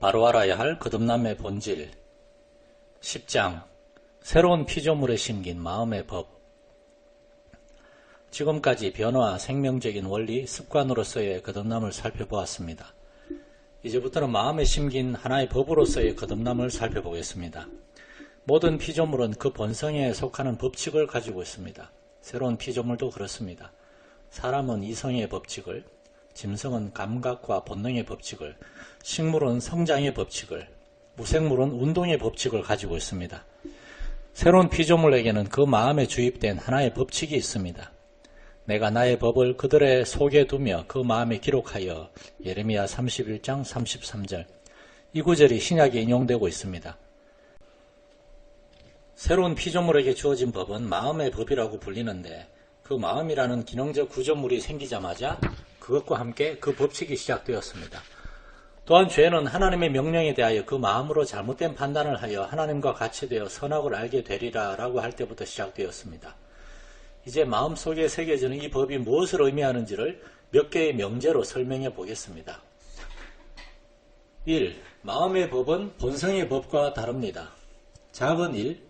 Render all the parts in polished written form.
바로 알아야 할 거듭남의 본질 10장 새로운 피조물에 심긴 마음의 법. 지금까지 변화, 생명적인 원리, 습관으로서의 거듭남을 살펴보았습니다. 이제부터는 마음에 심긴 하나의 법으로서의 거듭남을 살펴보겠습니다. 모든 피조물은 그 본성에 속하는 법칙을 가지고 있습니다. 새로운 피조물도 그렇습니다. 사람은 이성의 법칙을, 짐승은 감각과 본능의 법칙을, 식물은 성장의 법칙을, 무생물은 운동의 법칙을 가지고 있습니다. 새로운 피조물에게는 그 마음에 주입된 하나의 법칙이 있습니다. 내가 나의 법을 그들의 속에 두며 그 마음에 기록하여. 예레미야 31장 33절. 이 구절이 신약에 인용되고 있습니다. 새로운 피조물에게 주어진 법은 마음의 법이라고 불리는데, 그 마음이라는 기능적 구조물이 생기자마자 그것과 함께 그 법칙이 시작되었습니다. 또한 죄는 하나님의 명령에 대하여 그 마음으로 잘못된 판단을 하여 하나님과 같이 되어 선악을 알게 되리라 라고 할 때부터 시작되었습니다. 이제 마음속에 새겨지는 이 법이 무엇을 의미하는지를 몇 개의 명제로 설명해 보겠습니다. 1. 마음의 법은 본성의 법과 다릅니다. 작은 1.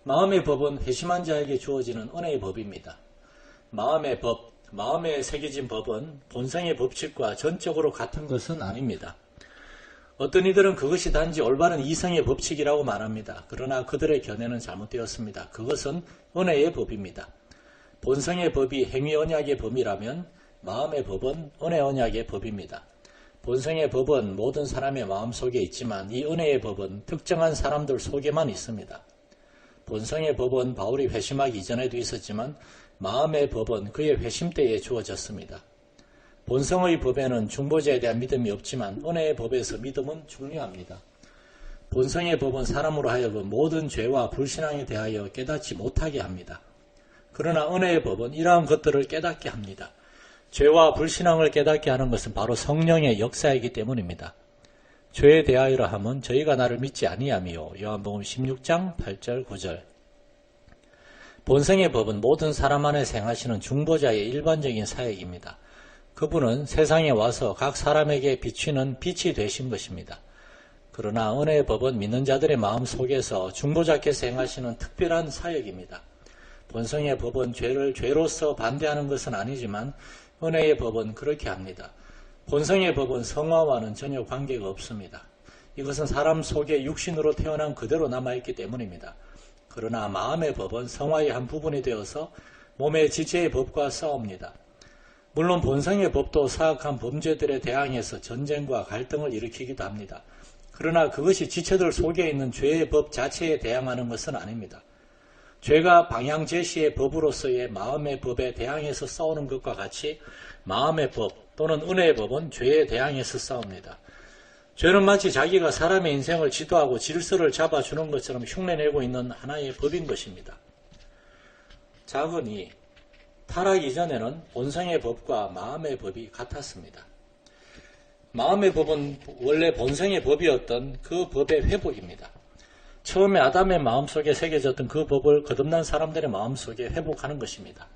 마음의 법은 회심한 자에게 주어지는 은혜의 법입니다. 마음의 법, 마음에 새겨진 법은 본성의 법칙과 전적으로 같은 것은 아닙니다. 어떤 이들은 그것이 단지 올바른 이성의 법칙이라고 말합니다. 그러나 그들의 견해는 잘못되었습니다. 그것은 은혜의 법입니다. 본성의 법이 행위 언약의 법이라면 마음의 법은 은혜 언약의 법입니다. 본성의 법은 모든 사람의 마음속에 있지만 이 은혜의 법은 특정한 사람들 속에만 있습니다. 본성의 법은 바울이 회심하기 이전에도 있었지만 마음의 법은 그의 회심 때에 주어졌습니다. 본성의 법에는 중보자에 대한 믿음이 없지만 은혜의 법에서 믿음은 중요합니다. 본성의 법은 사람으로 하여금 모든 죄와 불신앙에 대하여 깨닫지 못하게 합니다. 그러나 은혜의 법은 이러한 것들을 깨닫게 합니다. 죄와 불신앙을 깨닫게 하는 것은 바로 성령의 역사이기 때문입니다. 죄에 대하여라 함은 저희가 나를 믿지 아니하미요. 요한복음 16장 8절 9절. 본성의 법은 모든 사람 안에 생하시는 중보자의 일반적인 사역입니다. 그분은 세상에 와서 각 사람에게 비추는 빛이 되신 것입니다. 그러나 은혜의 법은 믿는 자들의 마음 속에서 중보자께서 행하시는 특별한 사역입니다. 본성의 법은 죄를 죄로서 반대하는 것은 아니지만 은혜의 법은 그렇게 합니다. 본성의 법은 성화와는 전혀 관계가 없습니다. 이것은 사람 속에 육신으로 태어난 그대로 남아있기 때문입니다. 그러나 마음의 법은 성화의 한 부분이 되어서 몸의 지체의 법과 싸웁니다. 물론 본성의 법도 사악한 범죄들에 대항해서 전쟁과 갈등을 일으키기도 합니다. 그러나 그것이 지체들 속에 있는 죄의 법 자체에 대항하는 것은 아닙니다. 죄가 방향 제시의 법으로서의 마음의 법에 대항해서 싸우는 것과 같이 마음의 법 또는 은혜의 법은 죄에 대항해서 싸웁니다. 죄는 마치 자기가 사람의 인생을 지도하고 질서를 잡아주는 것처럼 흉내내고 있는 하나의 법인 것입니다. 작은 2. 타락 이전에는 본성의 법과 마음의 법이 같았습니다. 마음의 법은 원래 본성의 법이었던 그 법의 회복입니다. 처음에 아담의 마음속에 새겨졌던 그 법을 거듭난 사람들의 마음속에 회복하는 것입니다.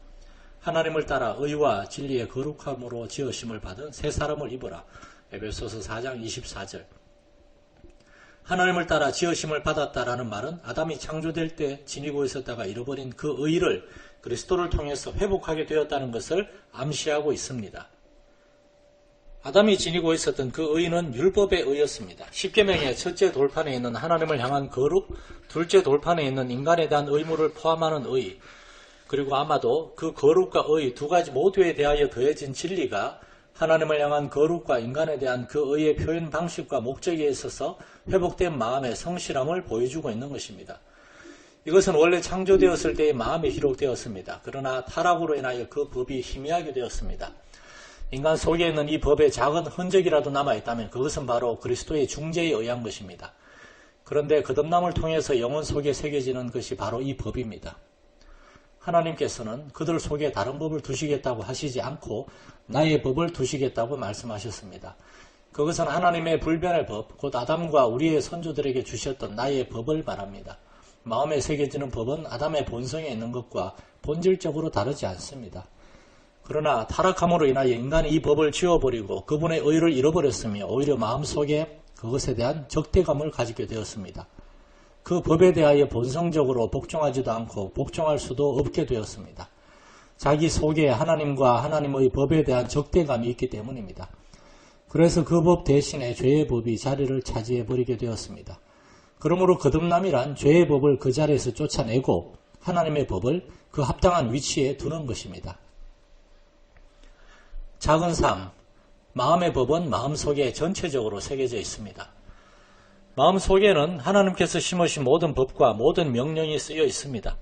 하나님을 따라 의와 진리의 거룩함으로 지으심을 받은 새 사람을 입어라. 에베소서 4장 24절. 하나님을 따라 지으심을 받았다라는 말은 아담이 창조될 때 지니고 있었다가 잃어버린 그 의를 그리스도를 통해서 회복하게 되었다는 것을 암시하고 있습니다. 아담이 지니고 있었던 그 의는 율법의 의였습니다. 십계명의 첫째 돌판에 있는 하나님을 향한 거룩, 둘째 돌판에 있는 인간에 대한 의무를 포함하는 의, 그리고 아마도 그 거룩과 의 두 가지 모두에 대하여 더해진 진리가 하나님을 향한 거룩과 인간에 대한 그 의의 표현 방식과 목적에 있어서 회복된 마음의 성실함을 보여주고 있는 것입니다. 이것은 원래 창조되었을 때의 마음이 기록되었습니다. 그러나 타락으로 인하여 그 법이 희미하게 되었습니다. 인간 속에 있는 이 법의 작은 흔적이라도 남아있다면 그것은 바로 그리스도의 중재에 의한 것입니다. 그런데 거듭남을 통해서 영혼 속에 새겨지는 것이 바로 이 법입니다. 하나님께서는 그들 속에 다른 법을 두시겠다고 하시지 않고 나의 법을 두시겠다고 말씀하셨습니다. 그것은 하나님의 불변의 법, 곧 아담과 우리의 선조들에게 주셨던 나의 법을 말합니다. 마음에 새겨지는 법은 아담의 본성에 있는 것과 본질적으로 다르지 않습니다. 그러나 타락함으로 인하여 인간이 이 법을 지워버리고 그분의 의를 잃어버렸으며 오히려 마음속에 그것에 대한 적대감을 가지게 되었습니다. 그 법에 대하여 본성적으로 복종하지도 않고 복종할 수도 없게 되었습니다. 자기 속에 하나님과 하나님의 법에 대한 적대감이 있기 때문입니다. 그래서 그 법 대신에 죄의 법이 자리를 차지해버리게 되었습니다. 그러므로 거듭남이란 죄의 법을 그 자리에서 쫓아내고 하나님의 법을 그 합당한 위치에 두는 것입니다. 작은 3. 마음의 법은 마음속에 전체적으로 새겨져 있습니다. 마음속에는 하나님께서 심으신 모든 법과 모든 명령이 쓰여 있습니다.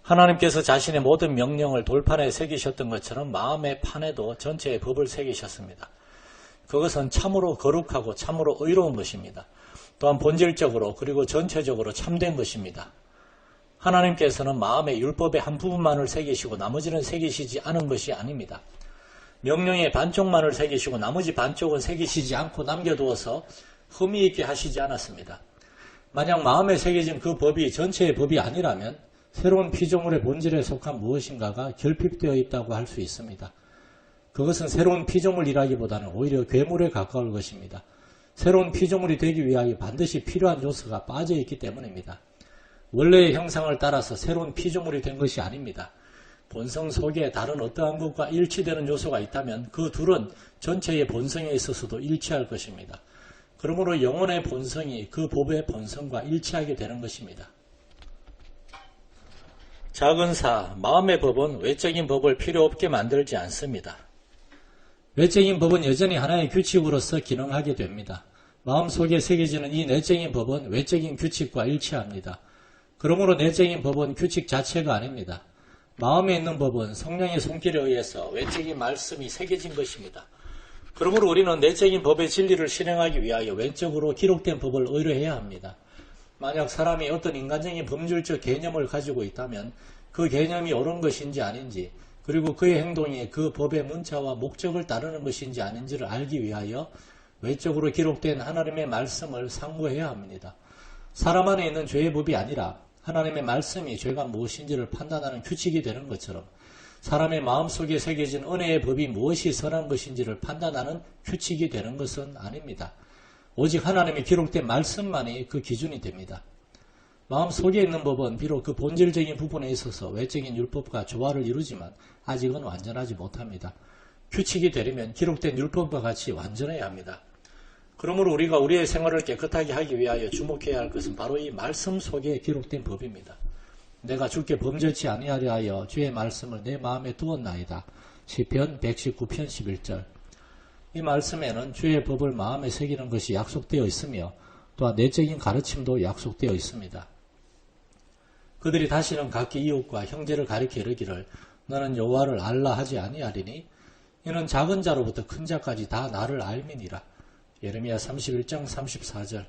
하나님께서 자신의 모든 명령을 돌판에 새기셨던 것처럼 마음의 판에도 전체의 법을 새기셨습니다. 그것은 참으로 거룩하고 참으로 의로운 것입니다. 또한 본질적으로 그리고 전체적으로 참된 것입니다. 하나님께서는 마음의 율법의 한 부분만을 새기시고 나머지는 새기시지 않은 것이 아닙니다. 명령의 반쪽만을 새기시고 나머지 반쪽은 새기시지 않고 남겨두어서 흠이 있게 하시지 않았습니다. 만약 마음에 새겨진 그 법이 전체의 법이 아니라면 새로운 피조물의 본질에 속한 무엇인가가 결핍되어 있다고 할 수 있습니다. 그것은 새로운 피조물이라기보다는 오히려 괴물에 가까울 것입니다. 새로운 피조물이 되기 위하여 반드시 필요한 요소가 빠져 있기 때문입니다. 원래의 형상을 따라서 새로운 피조물이 된 것이 아닙니다. 본성 속에 다른 어떠한 것과 일치되는 요소가 있다면 그 둘은 전체의 본성에 있어서도 일치할 것입니다. 그러므로 영혼의 본성이 그 법의 본성과 일치하게 되는 것입니다. 작은 4. 마음의 법은 외적인 법을 필요 없게 만들지 않습니다. 외적인 법은 여전히 하나의 규칙으로서 기능하게 됩니다. 마음속에 새겨지는 이 내적인 법은 외적인 규칙과 일치합니다. 그러므로 내적인 법은 규칙 자체가 아닙니다. 마음에 있는 법은 성령의 손길에 의해서 외적인 말씀이 새겨진 것입니다. 그러므로 우리는 내적인 법의 진리를 실행하기 위하여 외적으로 기록된 법을 의뢰해야 합니다. 만약 사람이 어떤 인간적인 법률적 개념을 가지고 있다면 그 개념이 옳은 것인지 아닌지, 그리고 그의 행동이 그 법의 문자와 목적을 따르는 것인지 아닌지를 알기 위하여 외적으로 기록된 하나님의 말씀을 상고해야 합니다. 사람 안에 있는 죄의 법이 아니라 하나님의 말씀이 죄가 무엇인지를 판단하는 규칙이 되는 것처럼 사람의 마음속에 새겨진 은혜의 법이 무엇이 선한 것인지를 판단하는 규칙이 되는 것은 아닙니다. 오직 하나님의 기록된 말씀만이 그 기준이 됩니다. 마음속에 있는 법은 비록 그 본질적인 부분에 있어서 외적인 율법과 조화를 이루지만 아직은 완전하지 못합니다. 규칙이 되려면 기록된 율법과 같이 완전해야 합니다. 그러므로 우리가 우리의 생활을 깨끗하게 하기 위하여 주목해야 할 것은 바로 이 말씀 속에 기록된 법입니다. 내가 주께 범죄치 아니하려 하여 주의 말씀을 내 마음에 두었나이다. 시편 119편 11절. 이 말씀에는 주의 법을 마음에 새기는 것이 약속되어 있으며 또한 내적인 가르침도 약속되어 있습니다. 그들이 다시는 각기 이웃과 형제를 가리켜 이르기를 너는 여호와를 알라 하지 아니하리니 이는 작은 자로부터 큰 자까지 다 나를 알미니라. 예레미야 31장 34절.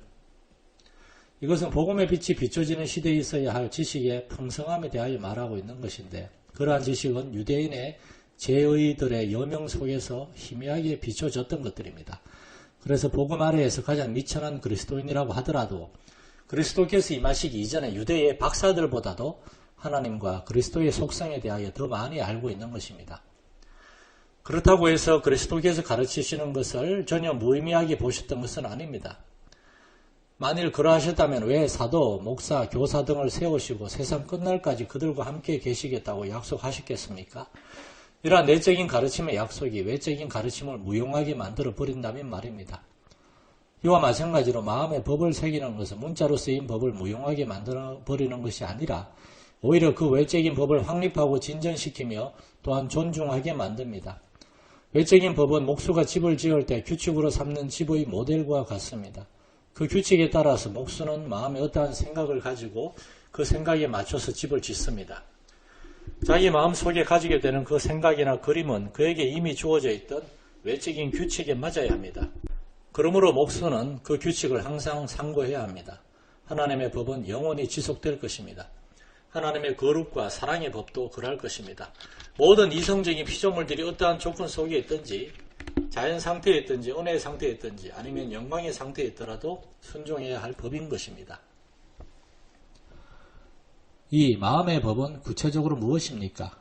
이것은 복음의 빛이 비춰지는 시대에 있어야 할 지식의 풍성함에 대하여 말하고 있는 것인데 그러한 지식은 유대인의 제의들의 여명 속에서 희미하게 비춰졌던 것들입니다. 그래서 복음 아래에서 가장 미천한 그리스도인이라고 하더라도 그리스도께서 임하시기 이전에 유대의 박사들보다도 하나님과 그리스도의 속성에 대하여 더 많이 알고 있는 것입니다. 그렇다고 해서 그리스도께서 가르치시는 것을 전혀 무의미하게 보셨던 것은 아닙니다. 만일 그러하셨다면 왜 사도, 목사, 교사 등을 세우시고 세상 끝날까지 그들과 함께 계시겠다고 약속하셨겠습니까? 이러한 내적인 가르침의 약속이 외적인 가르침을 무용하게 만들어 버린다면 말입니다. 이와 마찬가지로 마음의 법을 새기는 것은 문자로 쓰인 법을 무용하게 만들어 버리는 것이 아니라 오히려 그 외적인 법을 확립하고 진전시키며 또한 존중하게 만듭니다. 외적인 법은 목수가 집을 지을 때 규칙으로 삼는 집의 모델과 같습니다. 그 규칙에 따라서 목수는 마음에 어떠한 생각을 가지고 그 생각에 맞춰서 집을 짓습니다. 자기 마음속에 가지게 되는 그 생각이나 그림은 그에게 이미 주어져 있던 외적인 규칙에 맞아야 합니다. 그러므로 목수는 그 규칙을 항상 상고해야 합니다. 하나님의 법은 영원히 지속될 것입니다. 하나님의 거룩과 사랑의 법도 그럴 것입니다. 모든 이성적인 피조물들이 어떠한 조건 속에 있든지 자연 상태에 있든지 은혜의 상태에 있든지 아니면 영광의 상태에 있더라도 순종해야 할 법인 것입니다. 이 마음의 법은 구체적으로 무엇입니까?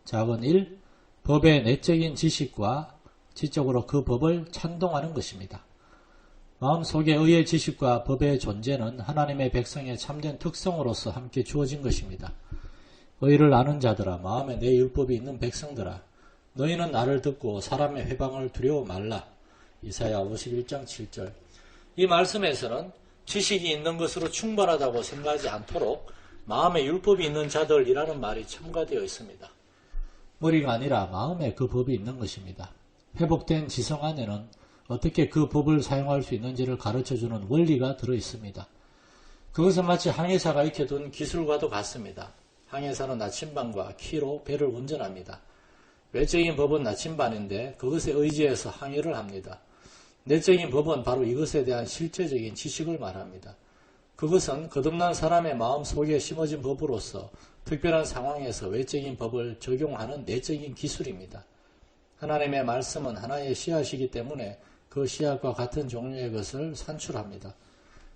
작은 1. 법의 내적인 지식과 지적으로 그 법을 찬동하는 것입니다. 마음속에 의의 지식과 법의 존재는 하나님의 백성의 참된 특성으로서 함께 주어진 것입니다. 의를 아는 자들아, 마음에 내 율법이 있는 백성들아, 너희는 나를 듣고 사람의 회방을 두려워 말라. 이사야 51장 7절. 이 말씀에서는 지식이 있는 것으로 충분하다고 생각하지 않도록 마음에 율법이 있는 자들이라는 말이 첨가되어 있습니다. 머리가 아니라 마음에 그 법이 있는 것입니다. 회복된 지성 안에는 어떻게 그 법을 사용할 수 있는지를 가르쳐주는 원리가 들어있습니다. 그것은 마치 항해사가 익혀둔 기술과도 같습니다. 항해사는 나침반과 키로 배를 운전합니다. 외적인 법은 나침반인데 그것에 의지해서 항해를 합니다. 내적인 법은 바로 이것에 대한 실제적인 지식을 말합니다. 그것은 거듭난 사람의 마음 속에 심어진 법으로서 특별한 상황에서 외적인 법을 적용하는 내적인 기술입니다. 하나님의 말씀은 하나의 씨앗이기 때문에 그 씨앗과 같은 종류의 것을 산출합니다.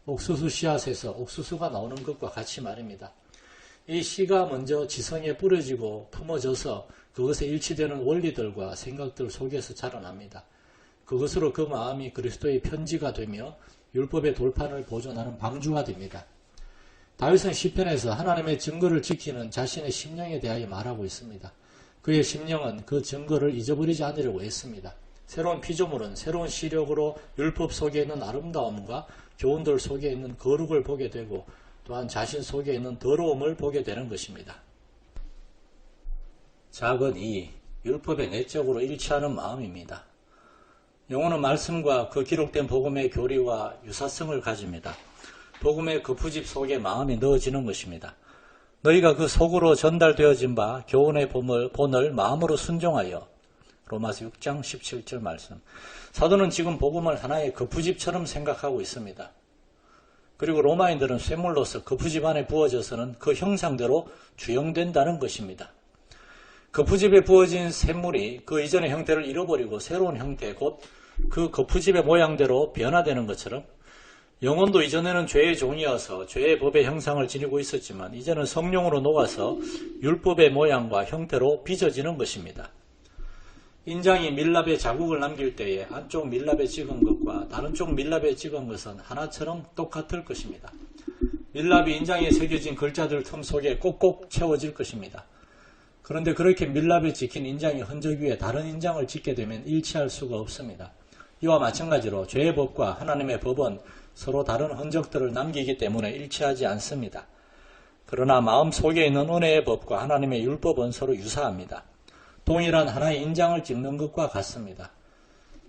옥수수 씨앗에서 옥수수가 나오는 것과 같이 말입니다. 이 씨가 먼저 지성에 뿌려지고 품어져서 그것에 일치되는 원리들과 생각들 속에서 자라납니다. 그것으로 그 마음이 그리스도의 편지가 되며 율법의 돌판을 보존하는 방주가 됩니다. 다윗은 시편에서 하나님의 증거를 지키는 자신의 심령에 대하여 말하고 있습니다. 그의 심령은 그 증거를 잊어버리지 않으려고 했습니다. 새로운 피조물은 새로운 시력으로 율법 속에 있는 아름다움과 교훈들 속에 있는 거룩을 보게 되고 또한 자신 속에 있는 더러움을 보게 되는 것입니다. 작은 2. 율법에 내적으로 일치하는 마음입니다. 영혼은 말씀과 그 기록된 복음의 교리와 유사성을 가집니다. 복음의 거푸집 속에 마음이 넣어지는 것입니다. 너희가 그 속으로 전달되어진 바 교훈의 본을 마음으로 순종하여 로마서 6장 17절 말씀. 사도는 지금 복음을 하나의 거푸집처럼 생각하고 있습니다. 그리고 로마인들은 쇠물로서 거푸집 안에 부어져서는 그 형상대로 주영된다는 것입니다. 거푸집에 부어진 샘물이 그 이전의 형태를 잃어버리고 새로운 형태, 곧 그 거푸집의 모양대로 변화되는 것처럼 영혼도 이전에는 죄의 종이어서 죄의 법의 형상을 지니고 있었지만 이제는 성령으로 녹아서 율법의 모양과 형태로 빚어지는 것입니다. 인장이 밀랍에 자국을 남길 때에 한쪽 밀랍에 찍은 것과 다른 쪽 밀랍에 찍은 것은 하나처럼 똑같을 것입니다. 밀랍이 인장에 새겨진 글자들 틈 속에 꼭꼭 채워질 것입니다. 그런데 그렇게 밀랍에 찍힌 인장이 흔적 위에 다른 인장을 찍게 되면 일치할 수가 없습니다. 이와 마찬가지로 죄의 법과 하나님의 법은 서로 다른 흔적들을 남기기 때문에 일치하지 않습니다. 그러나 마음 속에 있는 은혜의 법과 하나님의 율법은 서로 유사합니다. 동일한 하나의 인장을 찍는 것과 같습니다.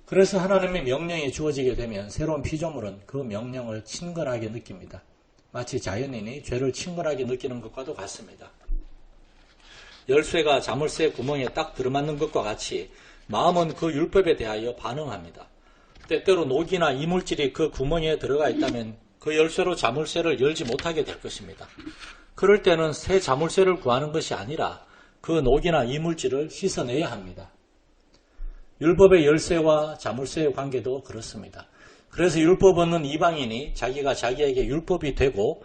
그래서 하나님의 명령이 주어지게 되면 새로운 피조물은 그 명령을 친근하게 느낍니다. 마치 자연인이 죄를 친근하게 느끼는 것과도 같습니다. 열쇠가 자물쇠 구멍에 딱 들어맞는 것과 같이 마음은 그 율법에 대하여 반응합니다. 때때로 녹이나 이물질이 그 구멍에 들어가 있다면 그 열쇠로 자물쇠를 열지 못하게 될 것입니다. 그럴 때는 새 자물쇠를 구하는 것이 아니라 그 녹이나 이물질을 씻어내야 합니다. 율법의 열쇠와 자물쇠의 관계도 그렇습니다. 그래서 율법 없는 이방인이 자기가 자기에게 율법이 되고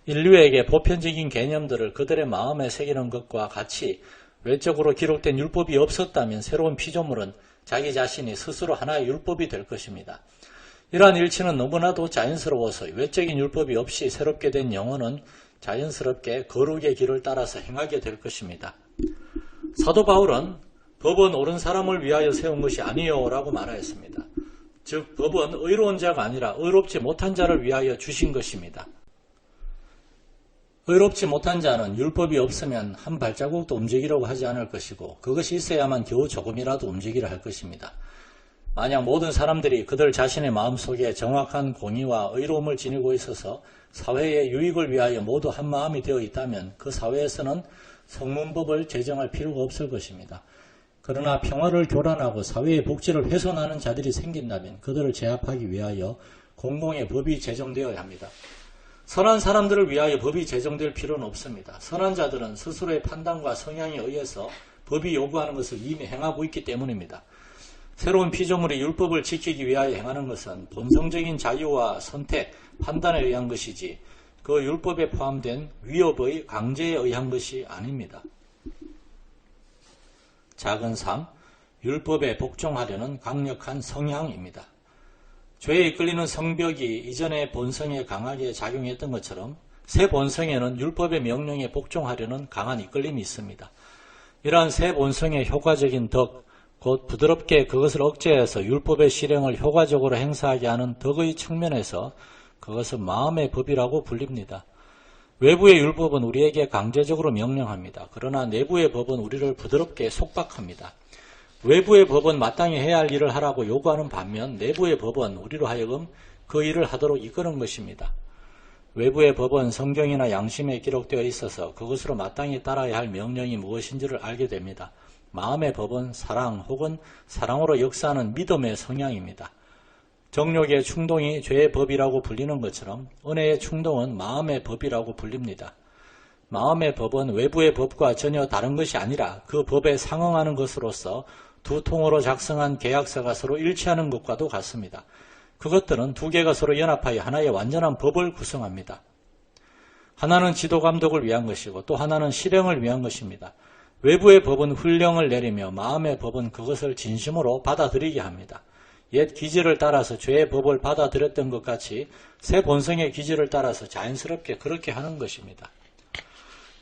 인류에게 보편적인 개념들을 그들의 마음에 새기는 것과 같이 외적으로 기록된 율법이 없었다면 새로운 피조물은 자기 자신이 스스로 하나의 율법이 될 것입니다. 이러한 일치는 너무나도 자연스러워서 외적인 율법이 없이 새롭게 된 영혼은 자연스럽게 거룩의 길을 따라서 행하게 될 것입니다. 사도 바울은 법은 옳은 사람을 위하여 세운 것이 아니요 라고 말하였습니다. 즉 법은 의로운 자가 아니라 의롭지 못한 자를 위하여 주신 것입니다. 의롭지 못한 자는 율법이 없으면 한 발자국도 움직이려고 하지 않을 것이고 그것이 있어야만 겨우 조금이라도 움직이려 할 것입니다. 만약 모든 사람들이 그들 자신의 마음속에 정확한 공의와 의로움을 지니고 있어서 사회의 유익을 위하여 모두 한 마음이 되어 있다면 그 사회에서는 성문법을 제정할 필요가 없을 것입니다. 그러나 평화를 교란하고 사회의 복지를 훼손하는 자들이 생긴다면 그들을 제압하기 위하여 공공의 법이 제정되어야 합니다. 선한 사람들을 위하여 법이 제정될 필요는 없습니다. 선한 자들은 스스로의 판단과 성향에 의해서 법이 요구하는 것을 이미 행하고 있기 때문입니다. 새로운 피조물이 율법을 지키기 위하여 행하는 것은 본성적인 자유와 선택, 판단에 의한 것이지 그 율법에 포함된 위협의 강제에 의한 것이 아닙니다. 작은 3. 율법에 복종하려는 강력한 성향입니다. 죄에 이끌리는 성벽이 이전의 본성에 강하게 작용했던 것처럼 새 본성에는 율법의 명령에 복종하려는 강한 이끌림이 있습니다. 이러한 새 본성의 효과적인 덕, 곧 부드럽게 그것을 억제해서 율법의 실행을 효과적으로 행사하게 하는 덕의 측면에서 그것은 마음의 법이라고 불립니다. 외부의 율법은 우리에게 강제적으로 명령합니다. 그러나 내부의 법은 우리를 부드럽게 속박합니다. 외부의 법은 마땅히 해야 할 일을 하라고 요구하는 반면 내부의 법은 우리로 하여금 그 일을 하도록 이끄는 것입니다. 외부의 법은 성경이나 양심에 기록되어 있어서 그것으로 마땅히 따라야 할 명령이 무엇인지를 알게 됩니다. 마음의 법은 사랑 혹은 사랑으로 역사하는 믿음의 성향입니다. 정욕의 충동이 죄의 법이라고 불리는 것처럼 은혜의 충동은 마음의 법이라고 불립니다. 마음의 법은 외부의 법과 전혀 다른 것이 아니라 그 법에 상응하는 것으로서 두 통으로 작성한 계약서가 서로 일치하는 것과도 같습니다. 그것들은 두 개가 서로 연합하여 하나의 완전한 법을 구성합니다. 하나는 지도 감독을 위한 것이고 또 하나는 실행을 위한 것입니다. 외부의 법은 훈령을 내리며 마음의 법은 그것을 진심으로 받아들이게 합니다. 옛 기질을 따라서 죄의 법을 받아들였던 것 같이 새 본성의 기질을 따라서 자연스럽게 그렇게 하는 것입니다.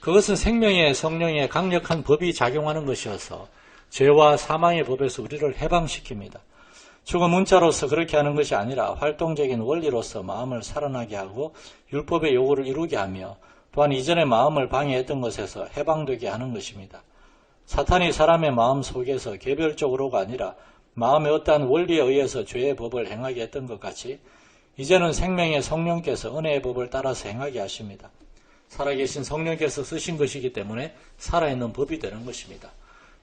그것은 생명의 성령의 강력한 법이 작용하는 것이어서 죄와 사망의 법에서 우리를 해방시킵니다. 죽은 문자로서 그렇게 하는 것이 아니라 활동적인 원리로서 마음을 살아나게 하고 율법의 요구를 이루게 하며 또한 이전의 마음을 방해했던 것에서 해방되게 하는 것입니다. 사탄이 사람의 마음 속에서 개별적으로가 아니라 마음의 어떠한 원리에 의해서 죄의 법을 행하게 했던 것 같이 이제는 생명의 성령께서 은혜의 법을 따라서 행하게 하십니다. 살아계신 성령께서 쓰신 것이기 때문에 살아있는 법이 되는 것입니다.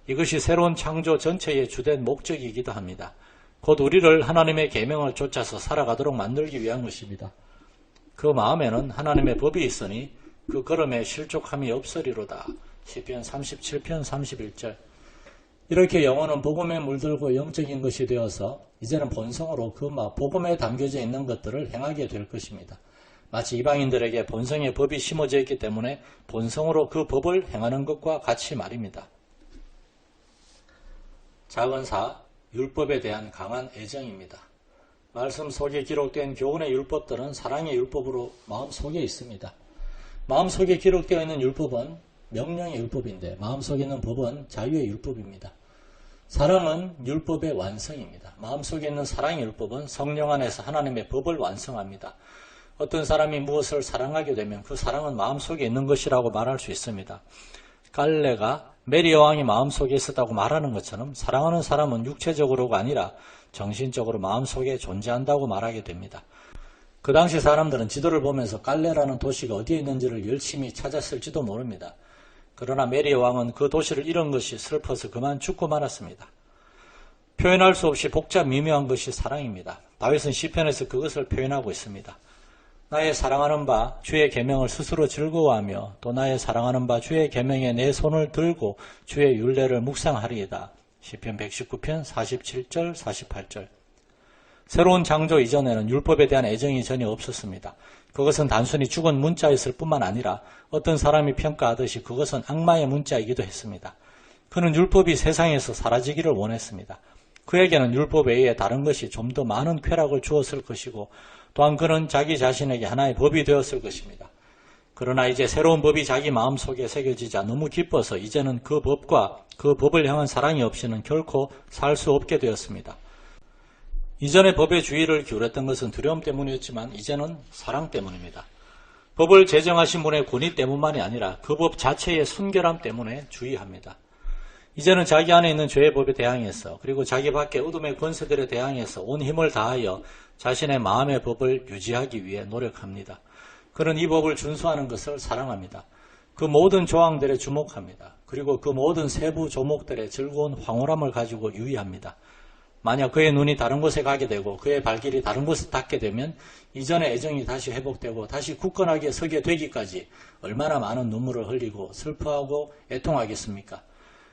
이것이 새로운 창조 전체의 주된 목적이기도 합니다. 곧 우리를 하나님의 계명을 쫓아서 살아가도록 만들기 위한 것입니다. 그 마음에는 하나님의 법이 있으니 그 걸음에 실족함이 없으리로다. 시편 37편 31절. 이렇게 영혼은 복음에 물들고 영적인 것이 되어서 이제는 본성으로 그 복음에 담겨져 있는 것들을 행하게 될 것입니다. 마치 이방인들에게 본성의 법이 심어져 있기 때문에 본성으로 그 법을 행하는 것과 같이 말입니다. 작은 4. 율법에 대한 강한 애정입니다. 말씀 속에 기록된 교훈의 율법들은 사랑의 율법으로 마음속에 있습니다. 마음속에 기록되어 있는 율법은 명령의 율법인데 마음속에 있는 법은 자유의 율법입니다. 사랑은 율법의 완성입니다. 마음속에 있는 사랑의 율법은 성령 안에서 하나님의 법을 완성합니다. 어떤 사람이 무엇을 사랑하게 되면 그 사랑은 마음속에 있는 것이라고 말할 수 있습니다. 갈레가 메리 여왕이 마음속에 있었다고 말하는 것처럼 사랑하는 사람은 육체적으로가 아니라 정신적으로 마음속에 존재한다고 말하게 됩니다. 그 당시 사람들은 지도를 보면서 갈레라는 도시가 어디에 있는지를 열심히 찾았을지도 모릅니다. 그러나 메리 여왕은 그 도시를 잃은 것이 슬퍼서 그만 죽고 말았습니다. 표현할 수 없이 복잡 미묘한 것이 사랑입니다. 다윗은 시편에서 그것을 표현하고 있습니다. 나의 사랑하는 바 주의 계명을 스스로 즐거워하며 또 나의 사랑하는 바 주의 계명에 내 손을 들고 주의 율례를 묵상하리이다. 시편 119편 47절 48절. 새로운 창조 이전에는 율법에 대한 애정이 전혀 없었습니다. 그것은 단순히 죽은 문자였을 뿐만 아니라 어떤 사람이 평가하듯이 그것은 악마의 문자이기도 했습니다. 그는 율법이 세상에서 사라지기를 원했습니다. 그에게는 율법 외에 다른 것이 좀 더 많은 쾌락을 주었을 것이고 또한 그는 자기 자신에게 하나의 법이 되었을 것입니다. 그러나 이제 새로운 법이 자기 마음속에 새겨지자 너무 기뻐서 이제는 그 법과 그 법을 향한 사랑이 없이는 결코 살 수 없게 되었습니다. 이전의 법의 주의를 기울였던 것은 두려움 때문이었지만 이제는 사랑 때문입니다. 법을 제정하신 분의 권위 때문만이 아니라 그 법 자체의 순결함 때문에 주의합니다. 이제는 자기 안에 있는 죄의 법에 대항해서 그리고 자기 밖의 어둠의 권세들에 대항해서 온 힘을 다하여 자신의 마음의 법을 유지하기 위해 노력합니다. 그는 이 법을 준수하는 것을 사랑합니다. 그 모든 조항들에 주목합니다. 그리고 그 모든 세부 조목들의 즐거운 황홀함을 가지고 유의합니다. 만약 그의 눈이 다른 곳에 가게 되고 그의 발길이 다른 곳에 닿게 되면 이전의 애정이 다시 회복되고 다시 굳건하게 서게 되기까지 얼마나 많은 눈물을 흘리고 슬퍼하고 애통하겠습니까?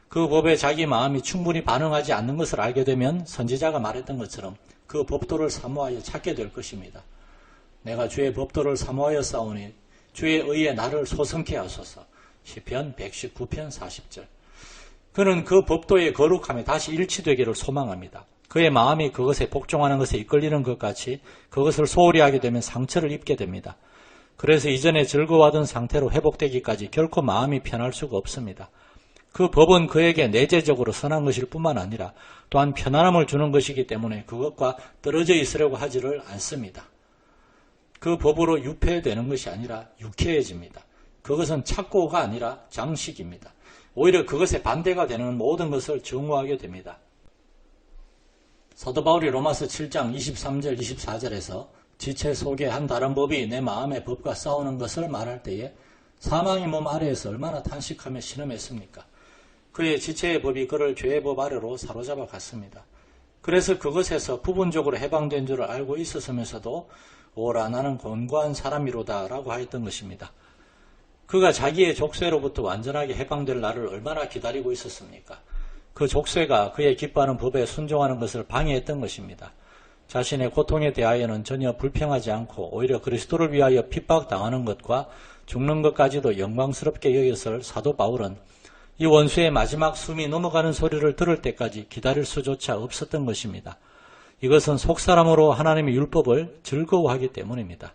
그 법에 자기 마음이 충분히 반응하지 않는 것을 알게 되면 선지자가 말했던 것처럼 그 법도를 사모하여 찾게 될 것입니다. 내가 주의 법도를 사모하여 싸우니 주의 의에 나를 소성케 하소서. 시편 119편 40절. 그는 그 법도의 거룩함에 다시 일치되기를 소망합니다. 그의 마음이 그것에 복종하는 것에 이끌리는 것 같이 그것을 소홀히 하게 되면 상처를 입게 됩니다. 그래서 이전에 즐거워하던 상태로 회복되기까지 결코 마음이 편할 수가 없습니다. 그 법은 그에게 내재적으로 선한 것일 뿐만 아니라 또한 편안함을 주는 것이기 때문에 그것과 떨어져 있으려고 하지를 않습니다. 그 법으로 유폐되는 것이 아니라 유쾌해집니다. 그것은 착고가 아니라 장식입니다. 오히려 그것에 반대가 되는 모든 것을 증오하게 됩니다. 사도 바울이 로마서 7장 23절 24절에서 지체 속에 한 다른 법이 내 마음의 법과 싸우는 것을 말할 때에 사망의 몸 아래에서 얼마나 탄식하며 신음했습니까? 그의 지체의 법이 그를 죄의 법 아래로 사로잡아 갔습니다. 그래서 그것에서 부분적으로 해방된 줄을 알고 있었으면서도 오라 나는 곤고한 사람이로다 라고 하였던 것입니다. 그가 자기의 족쇄로부터 완전하게 해방될 날을 얼마나 기다리고 있었습니까? 그 족쇄가 그의 기뻐하는 법에 순종하는 것을 방해했던 것입니다. 자신의 고통에 대하여는 전혀 불평하지 않고 오히려 그리스도를 위하여 핍박당하는 것과 죽는 것까지도 영광스럽게 여겼을 사도 바울은 이 원수의 마지막 숨이 넘어가는 소리를 들을 때까지 기다릴 수조차 없었던 것입니다. 이것은 속사람으로 하나님의 율법을 즐거워하기 때문입니다.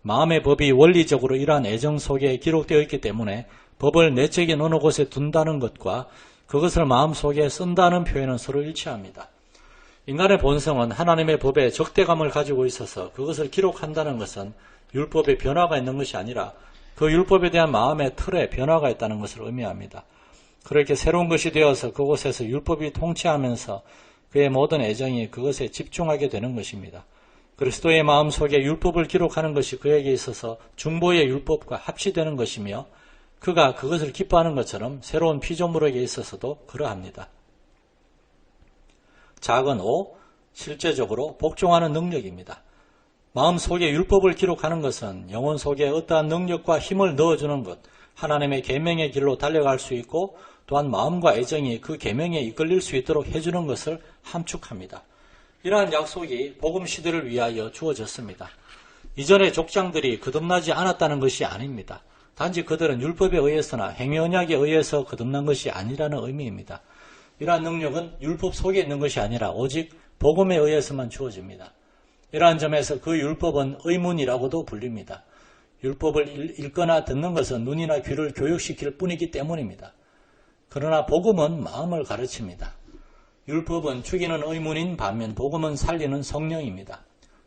마음의 법이 원리적으로 이러한 애정 속에 기록되어 있기 때문에 법을 내적인 어느 곳에 둔다는 것과 그것을 마음속에 쓴다는 표현은 서로 일치합니다. 인간의 본성은 하나님의 법에 적대감을 가지고 있어서 그것을 기록한다는 것은 율법에 변화가 있는 것이 아니라 그 율법에 대한 마음의 틀에 변화가 있다는 것을 의미합니다. 그렇게 새로운 것이 되어서 그곳에서 율법이 통치하면서 그의 모든 애정이 그것에 집중하게 되는 것입니다. 그리스도의 마음속에 율법을 기록하는 것이 그에게 있어서 중보의 율법과 합치되는 것이며 그가 그것을 기뻐하는 것처럼 새로운 피조물에게 있어서도 그러합니다. 작은 O, 실제적으로 복종하는 능력입니다. 마음속에 율법을 기록하는 것은 영혼 속에 어떠한 능력과 힘을 넣어주는 것, 하나님의 계명의 길로 달려갈 수 있고 또한 마음과 애정이 그 계명에 이끌릴 수 있도록 해주는 것을 함축합니다. 이러한 약속이 복음 시대를 위하여 주어졌습니다. 이전의 족장들이 거듭나지 않았다는 것이 아닙니다. 단지 그들은 율법에 의해서나 행위 언약에 의해서 거듭난 것이 아니라는 의미입니다. 이러한 능력은 율법 속에 있는 것이 아니라 오직 복음에 의해서만 주어집니다. 이러한 점에서 그 율법은 의문이라고도 불립니다. 율법을 읽거나 듣는 것은 눈이나 귀를 교육시킬 뿐이기 때문입니다. 그러나 복음은 마음을 가르칩니다. 율법은 죽이는 의문인 반면 복음은 살리는 성령입니다.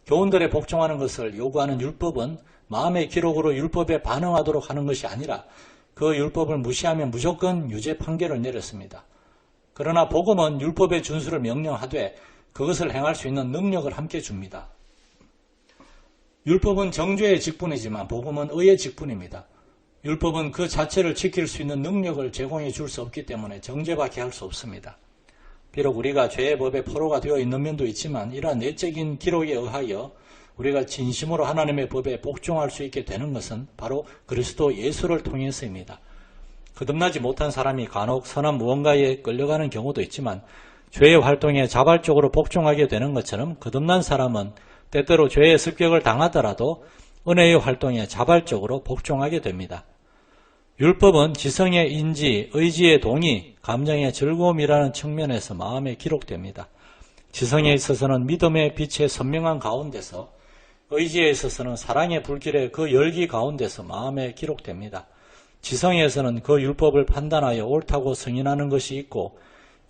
교훈들에 복종하는 것을 요구하는 율법은 마음의 기록으로 율법에 반응하도록 하는 것이 아니라 그 율법을 무시하면 무조건 유죄 판결을 내렸습니다. 그러나 복음은 율법의 준수를 명령하되 그것을 행할 수 있는 능력을 함께 줍니다. 율법은 정죄의 직분이지만 복음은 의의 직분입니다. 율법은 그 자체를 지킬 수 있는 능력을 제공해 줄 수 없기 때문에 정죄밖에 할 수 없습니다. 비록 우리가 죄의 법에 포로가 되어 있는 면도 있지만 이러한 내적인 기록에 의하여 우리가 진심으로 하나님의 법에 복종할 수 있게 되는 것은 바로 그리스도 예수를 통해서입니다. 거듭나지 못한 사람이 간혹 선한 무언가에 끌려가는 경우도 있지만 죄의 활동에 자발적으로 복종하게 되는 것처럼 거듭난 사람은 때때로 죄의 습격을 당하더라도 은혜의 활동에 자발적으로 복종하게 됩니다. 율법은 지성의 인지, 의지의 동의, 감정의 즐거움이라는 측면에서 마음에 기록됩니다. 지성에 있어서는 믿음의 빛의 선명한 가운데서, 의지에 있어서는 사랑의 불길의 그 열기 가운데서 마음에 기록됩니다. 지성에서는 그 율법을 판단하여 옳다고 승인하는 것이 있고,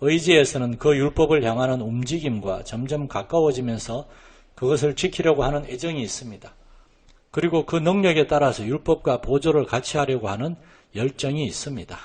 의지에서는 그 율법을 향하는 움직임과 점점 가까워지면서 그것을 지키려고 하는 애정이 있습니다. 그리고 그 능력에 따라서 율법과 보조를 같이 하려고 하는 열정이 있습니다.